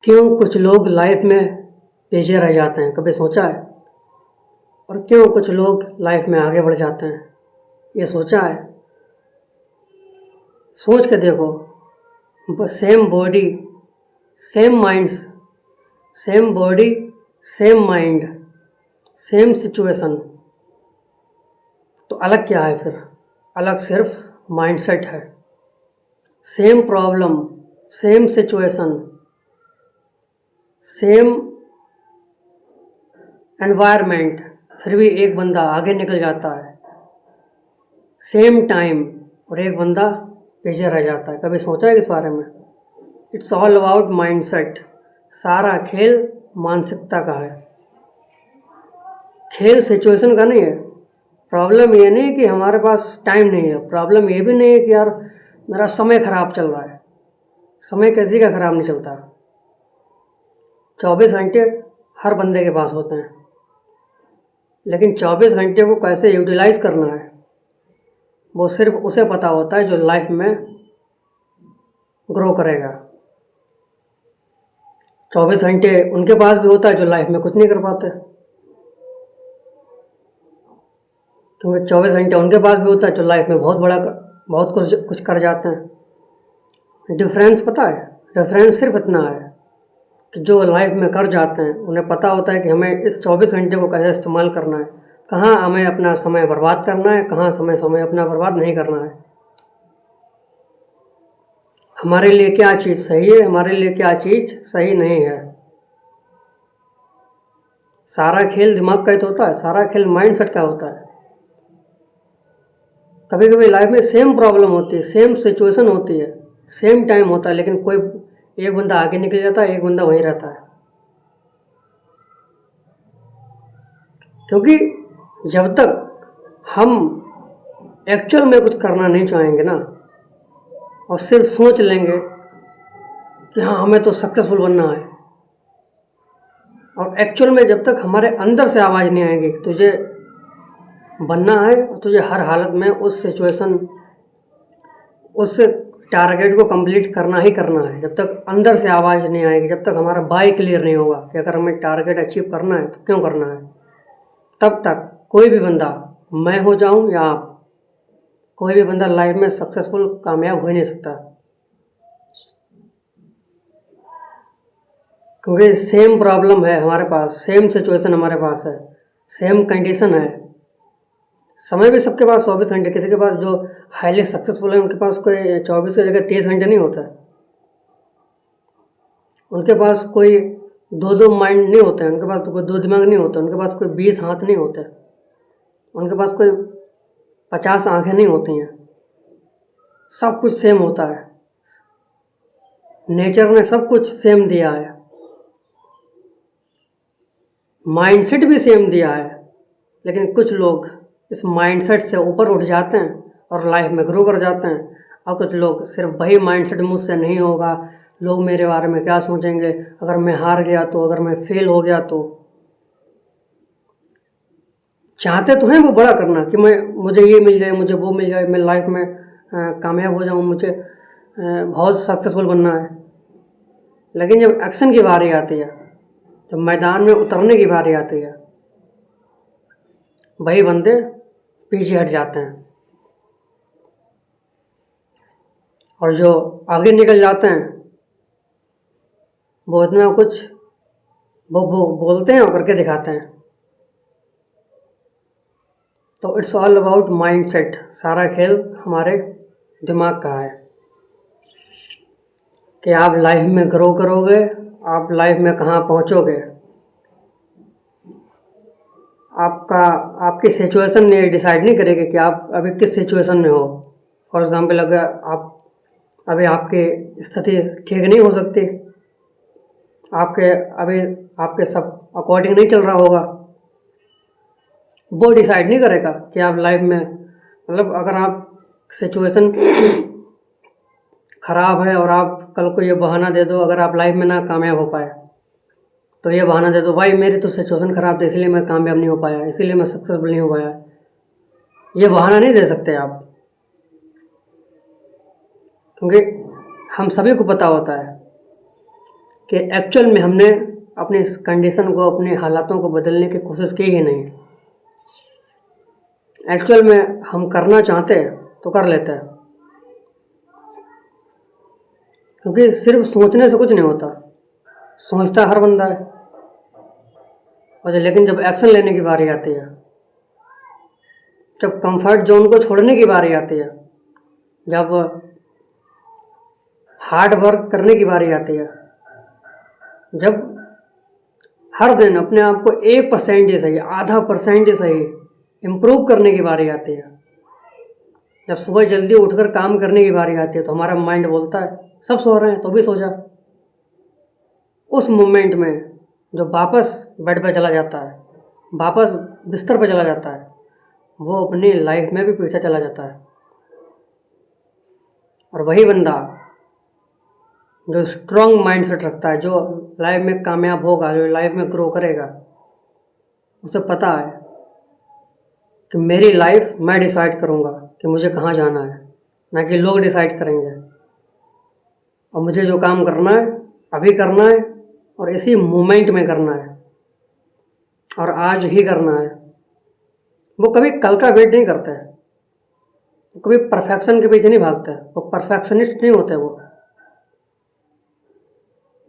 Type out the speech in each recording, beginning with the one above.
क्यों कुछ लोग लाइफ में पीछे रह जाते हैं, कभी सोचा है? और क्यों कुछ लोग लाइफ में आगे बढ़ जाते हैं, ये सोचा है? सोच के देखो। Same body same minds, same body same mind, same situation, तो अलग क्या है फिर? अलग सिर्फ माइंडसेट है। Same problem, same situation, same environment, फिर भी एक बंदा आगे निकल जाता है। सेम टाइम और एक बंदा पीछे रह जाता है। कभी सोचा है इस बारे में? It's all about mindset. सारा खेल मानसिकता का है, खेल सिचुएशन का नहीं है। प्रॉब्लम ये नहीं कि हमारे पास टाइम नहीं है, प्रॉब्लम ये भी नहीं है कि यार मेरा समय ख़राब चल रहा है। समय किसी का ख़राब नहीं चलता। 24 घंटे हर बंदे के पास होते हैं, लेकिन 24 घंटे को कैसे यूटिलाइज़ करना है वो सिर्फ उसे पता होता है जो लाइफ में ग्रो करेगा। 24 घंटे उनके पास भी होता है जो लाइफ में कुछ नहीं कर पाते, क्योंकि 24 घंटे उनके पास भी होता है जो लाइफ में बहुत कुछ कर जाते हैं। डिफरेंस पता है? डिफरेंस सिर्फ इतना है कि जो लाइफ में कर जाते हैं उन्हें पता होता है कि हमें इस 24 घंटे को कैसे इस्तेमाल करना है, कहाँ हमें अपना समय बर्बाद करना है, कहाँ समय अपना बर्बाद नहीं करना है। हमारे लिए क्या चीज़ सही है, हमारे लिए क्या चीज़ सही नहीं है। सारा खेल दिमाग का ही तो होता है, सारा खेल माइंडसेट का होता है। कभी कभी लाइफ में सेम प्रॉब्लम होती है, सेम सिचुएशन होती है, सेम टाइम होता है, लेकिन कोई एक बंदा आगे निकल जाता है, एक बंदा वहीं रहता है। क्योंकि जब तक हम एक्चुअल में कुछ करना नहीं चाहेंगे ना, और सिर्फ सोच लेंगे कि हाँ हमें तो सक्सेसफुल बनना है, और एक्चुअल में जब तक हमारे अंदर से आवाज़ नहीं आएगी कि तुझे बनना है और तुझे हर हालत में उस सिचुएशन, उस टारगेट को कंप्लीट करना ही करना है, जब तक अंदर से आवाज़ नहीं आएगी, जब तक हमारा बाय क्लियर नहीं होगा कि अगर हमें टारगेट अचीव करना है तो क्यों करना है, तब तक कोई भी बंदा, मैं हो जाऊं या आप, कोई भी बंदा लाइफ में सक्सेसफुल कामयाब हो ही नहीं सकता। क्योंकि सेम प्रॉब्लम है हमारे पास, सेम सिचुएशन हमारे पास है, सेम कंडीशन है। समय भी सबके पास 24 घंटे, किसी के पास जो हाईली सक्सेसफुल है उनके पास कोई 24 की जगह 23 घंटे नहीं होता है। उनके पास कोई दो माइंड नहीं होते हैं, उनके पास कोई दो दिमाग नहीं होते, उनके पास कोई 20 हाथ नहीं होते, उनके पास कोई 50 आंखें नहीं होती हैं। सब कुछ सेम होता है, नेचर ने सब कुछ सेम दिया है, माइंडसेट भी सेम दिया है। लेकिन कुछ लोग इस माइंडसेट से ऊपर उठ जाते हैं और लाइफ में ग्रो कर जाते हैं, और कुछ लोग सिर्फ वही माइंडसेट, मुझसे नहीं होगा, लोग मेरे बारे में क्या सोचेंगे, अगर मैं हार गया तो, अगर मैं फेल हो गया तो। चाहते तो हैं वो बड़ा करना कि मुझे ये मिल जाए, मुझे वो मिल जाए, मैं लाइफ में कामयाब हो जाऊँ, मुझे बहुत सक्सेसफुल बनना है। लेकिन जब एक्शन की बारी आती है, जब मैदान में उतरने की बारी आती है, वही बंदे पीछे हट जाते हैं, और जो आगे निकल जाते हैं वो इतना कुछ वो बोलते हैं और करके दिखाते हैं। तो इट्स ऑल अबाउट माइंडसेट। सारा खेल हमारे दिमाग का है कि आप लाइफ में ग्रो करोगे, आप लाइफ में कहाँ पहुँचोगे। आपकी सिचुएशन ये डिसाइड नहीं करेगी कि आप अभी किस सिचुएशन में हो। फॉर एग्ज़ाम्पल, अगर अभी आपकी स्थिति ठीक नहीं हो सकती, आपके सब अकॉर्डिंग नहीं चल रहा होगा, वो डिसाइड नहीं करेगा कि आप लाइफ में, मतलब अगर आप सिचुएशन ख़राब है और आप कल को ये बहाना दे दो, अगर आप लाइफ में ना कामयाब हो पाए तो ये बहाना दे दो, भाई मेरी तो सिचुएशन ख़राब थी इसलिए मैं कामयाब नहीं हो पाया, इसीलिए मैं सक्सेसफुल नहीं हो पाया। ये बहाना नहीं दे सकते आप, क्योंकि हम सभी को पता होता है कि एक्चुअल में हमने अपनी कंडीशन को, अपनी हालातों को बदलने की कोशिश की ही नहीं। एक्चुअल में हम करना चाहते हैं तो कर लेते हैं, क्योंकि सिर्फ सोचने से कुछ नहीं होता। सोचता हर बंदा है, और लेकिन जब एक्शन लेने की बारी आती है, जब कंफर्ट जोन को छोड़ने की बारी आती है, जब हार्ड वर्क करने की बारी आती है, जब हर दिन अपने आप को 1% ही सही, आधा % ही सही इम्प्रूव करने की बारी आती है, जब सुबह जल्दी उठकर काम करने की बारी आती है, तो हमारा माइंड बोलता है सब सो रहे हैं तो भी सो जा। उस मोमेंट में जो वापस बेड पे चला जाता है, वापस बिस्तर पे चला जाता है, वो अपनी लाइफ में भी पीछे चला जाता है। और वही बंदा जो स्ट्रॉन्ग माइंडसेट रखता है, जो लाइफ में कामयाब होगा, जो लाइफ में ग्रो करेगा, उसे पता है कि मेरी लाइफ मैं डिसाइड करूँगा कि मुझे कहाँ जाना है, ना कि लोग डिसाइड करेंगे। और मुझे जो काम करना है अभी करना है, और इसी मोमेंट में करना है, और आज ही करना है। वो कभी कल का वेट नहीं करता है, वो कभी परफेक्शन के पीछे नहीं भागता है, वो परफेक्शनिस्ट नहीं होते। वो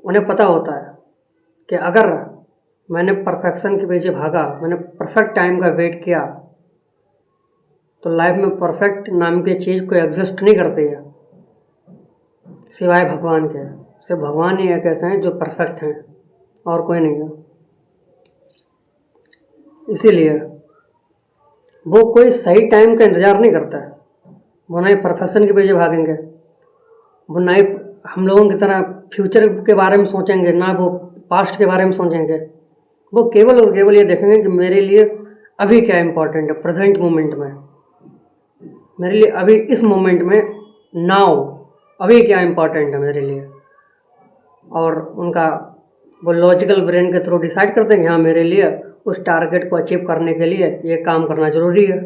उन्हें पता होता है कि अगर मैंने परफेक्शन के पीछे भागा, मैंने परफेक्ट टाइम का वेट किया, तो लाइफ में परफेक्ट नाम की चीज़ कोई एग्जिस्ट नहीं करती है सिवाय भगवान के। सिर्फ भगवान ही एक ऐसे हैं जो परफेक्ट हैं, और कोई नहीं है। इसीलिए वो कोई सही टाइम का इंतज़ार नहीं करता है। वो ना ही परफेक्शन के पीछे भागेंगे, वो ना ही हम लोगों की तरह फ्यूचर के बारे में सोचेंगे, ना वो पास्ट के बारे में सोचेंगे। वो केवल और केवल ये देखेंगे कि मेरे लिए अभी क्या इम्पोर्टेंट है, प्रेजेंट मोमेंट में मेरे लिए, अभी इस मोमेंट में, नाउ अभी क्या इम्पोर्टेंट है मेरे लिए। और उनका वो लॉजिकल ब्रेन के थ्रू डिसाइड करते हैं कि हाँ, मेरे लिए उस टारगेट को अचीव करने के लिए ये काम करना ज़रूरी है।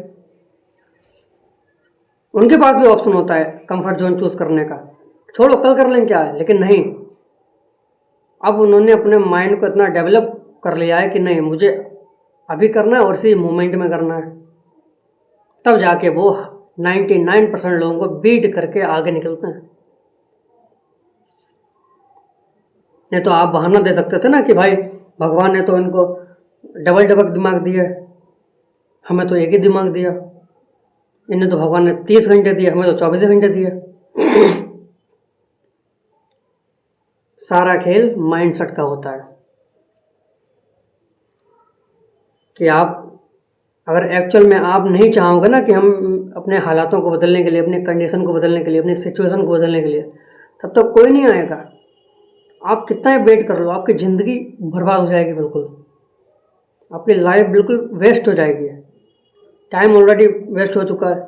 उनके पास भी ऑप्शन होता है कंफर्ट जोन चूज़ करने का, छोड़ो कल कर लें क्या है, लेकिन नहीं, अब उन्होंने अपने माइंड को इतना डेवलप कर लिया है कि नहीं, मुझे अभी करना है और इसी मोमेंट में करना है। तब जाके वो 99% लोगों को बीट करके आगे निकलते हैं। नहीं तो आप बहाना दे सकते थे ना कि भाई भगवान ने तो इनको डबल डबल दिमाग दिया, हमें तो एक ही दिमाग दिया, इन्हें तो भगवान ने 30 घंटे दिए, हमें तो 24 घंटे दिए। सारा खेल माइंडसेट का होता है कि आप अगर एक्चुअल में आप नहीं चाहोगे ना कि हम अपने हालातों को बदलने के लिए, अपने कंडीशन को बदलने के लिए, अपनी सिचुएशन को बदलने के लिए, तब तक कोई नहीं आएगा। आप कितना ही वेट कर लो, आपकी ज़िंदगी बर्बाद हो जाएगी, बिल्कुल आपकी लाइफ बिल्कुल वेस्ट हो जाएगी। टाइम ऑलरेडी वेस्ट हो चुका है,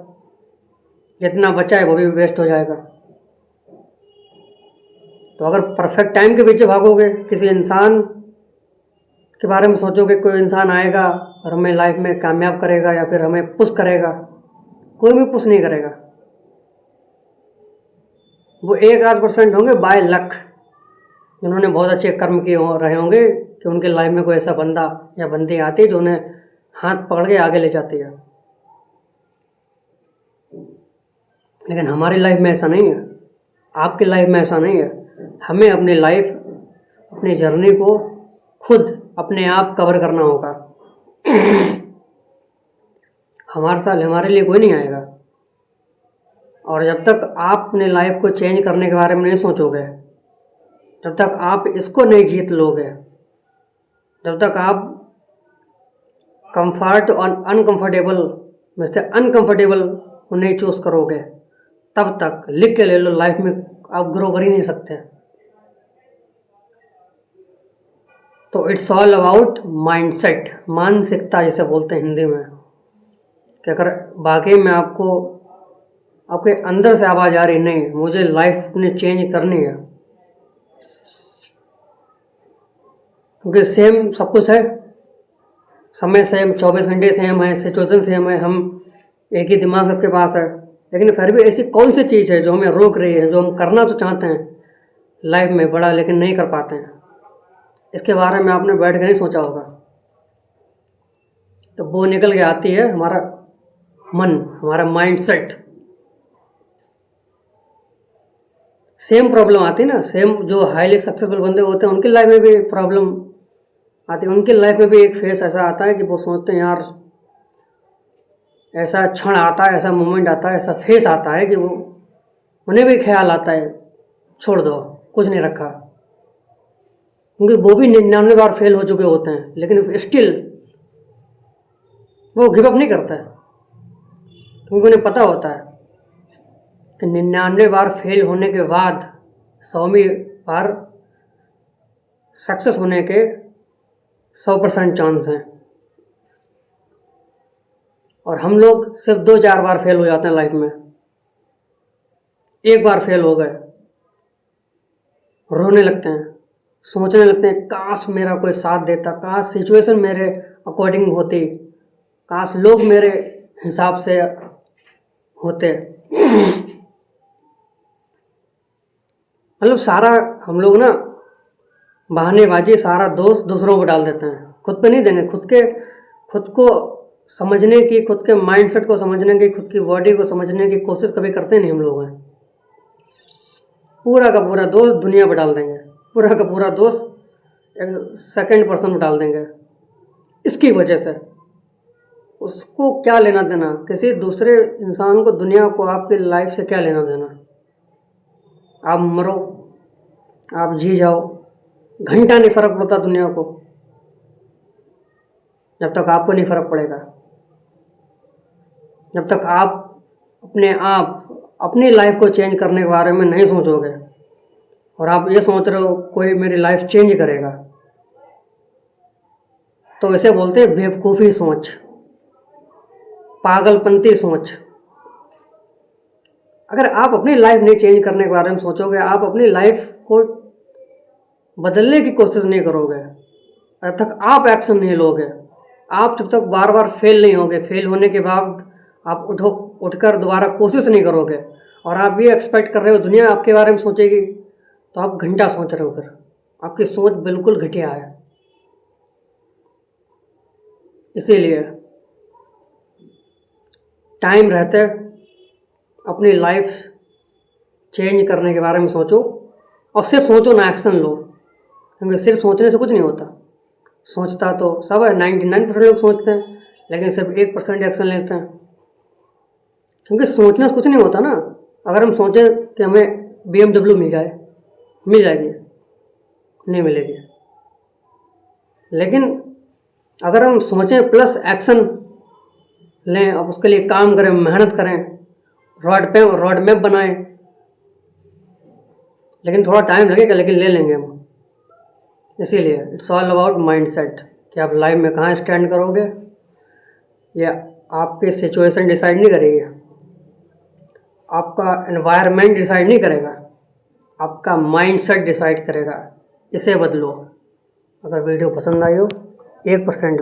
जितना बचा है वो भी वेस्ट हो जाएगा। तो अगर परफेक्ट टाइम के पीछे भागोगे, किसी इंसान के बारे में सोचोगे, कोई इंसान आएगा और हमें लाइफ में कामयाब करेगा या फिर हमें पुश करेगा, कोई भी पुश नहीं करेगा। वो 1-8% होंगे बाय लक, जिन्होंने बहुत अच्छे कर्म किए रहे होंगे कि उनके लाइफ में कोई ऐसा बंदा या बंदी आती है जो उन्हें हाथ पकड़ के आगे ले जाती है। लेकिन हमारी लाइफ में ऐसा नहीं है, आपकी लाइफ में ऐसा नहीं है। हमें अपनी लाइफ, अपनी जर्नी को खुद अपने आप कवर करना होगा। हमारे लिए कोई नहीं आएगा। और जब तक आप अपने लाइफ को चेंज करने के बारे में नहीं सोचोगे, जब तक आप इसको नहीं जीत लोगे, जब तक आप कंफर्ट और अनकंफर्टेबल में से अनकंफर्टेबल को नहीं चूज़ करोगे, तब तक लिख के ले लो, लाइफ में आप ग्रो कर ही नहीं सकते। तो इट्स ऑल अबाउट माइंडसेट, मानसिकता जिसे बोलते हैं हिंदी में, कि अगर वाकई में आपको आपके अंदर से आवाज़ आ रही नहीं, मुझे लाइफ अपनी चेंज करनी है, क्योंकि सेम सब कुछ है, समय सेम, 24 घंटे सेम है, सिचुएशन सेम है, हम एक ही दिमाग सबके पास है, लेकिन फिर भी ऐसी कौन सी चीज़ है जो हमें रोक रही है, जो हम करना तो चाहते हैं लाइफ में बड़ा, लेकिन नहीं कर पाते हैं। इसके बारे में आपने बैठ के नहीं सोचा होगा। तो वो निकल के आती है हमारा मन, हमारा माइंडसेट। सेम प्रॉब्लम आती है ना, सेम जो हाईली सक्सेसफुल बंदे होते हैं उनकी लाइफ में भी प्रॉब्लम आती है। उनकी लाइफ में भी एक फेस ऐसा आता है कि वो सोचते हैं यार, ऐसा क्षण आता है, ऐसा मोमेंट आता है, ऐसा फेस आता है कि वो उन्हें भी ख्याल आता है छोड़ दो, कुछ नहीं रखा। क्योंकि वो भी 99 बार फेल हो चुके होते हैं, लेकिन स्टिल वो गिव अप नहीं करता है। क्योंकि उन्हें पता होता है कि 99 बार फेल होने के बाद 100वीं बार सक्सेस होने के 100% चांस हैं। और हम लोग सिर्फ 2-4 बार फेल हो जाते हैं लाइफ में। एक बार फेल हो गए, रोने लगते हैं, सोचने लगते हैं काश मेरा कोई साथ देता, काश सिचुएशन मेरे अकॉर्डिंग होती, काश लोग मेरे हिसाब से होते। मतलब सारा हम लोग ना बहानेबाजी, सारा दोष दूसरों को डाल देते हैं, खुद पे नहीं देंगे। खुद को समझने की, खुद के माइंडसेट को समझने की, खुद की बॉडी को समझने की कोशिश कभी करते नहीं हम लोग हैं। पूरा का पूरा दोष दुनिया पर डाल देंगे, पूरा का पूरा दोष एक सेकंड पर्सन पर डाल देंगे। इसकी वजह से उसको क्या लेना देना, किसी दूसरे इंसान को, दुनिया को आपकी लाइफ से क्या लेना देना। आप मरो, आप जी जाओ, घंटा नहीं फर्क पड़ता दुनिया को, जब तक आपको नहीं फर्क पड़ेगा। जब तक आप अपनी लाइफ को चेंज करने के बारे में नहीं सोचोगे और आप ये सोच रहे हो कोई मेरी लाइफ चेंज करेगा, तो इसे बोलते हैं बेवकूफ़ी सोच, पागलपंती सोच। अगर आप अपनी लाइफ नहीं चेंज करने के बारे में सोचोगे, आप अपनी लाइफ को बदलने की कोशिश नहीं करोगे, जब तक आप एक्शन नहीं लोगे, आप जब तक बार बार फेल नहीं होगे, फेल होने के बाद आप उठकर दोबारा कोशिश नहीं करोगे और आप ये एक्सपेक्ट कर रहे हो दुनिया आपके बारे में सोचेगी, तो आप घंटा सोच रहे हो। फिर आपकी सोच बिल्कुल घटिया है। इसीलिए टाइम रहते अपनी लाइफ चेंज करने के बारे में सोचो, और सिर्फ सोचो ना, एक्शन लो। क्योंकि सिर्फ सोचने से कुछ नहीं होता। सोचता तो सब है, 99% लोग सोचते हैं, लेकिन सिर्फ 1% एक्शन लेते हैं। क्योंकि सोचने से कुछ नहीं होता ना। अगर हम सोचें कि हमें BMW मिल जाएगी, नहीं मिलेगी। लेकिन अगर हम सोचें प्लस एक्शन लें, अब उसके लिए काम करें, मेहनत करें, रोड मैप बनाएं, लेकिन थोड़ा टाइम लगेगा, लेकिन ले लेंगे हम। इसीलिए इट्स ऑल अबाउट माइंडसेट, कि आप लाइफ में कहाँ स्टैंड करोगे। या आपकी सिचुएशन डिसाइड नहीं करेगी, आपका एनवायरनमेंट डिसाइड नहीं करेगा, आपका माइंडसेट डिसाइड करेगा। इसे बदलो। अगर वीडियो पसंद आई हो 1%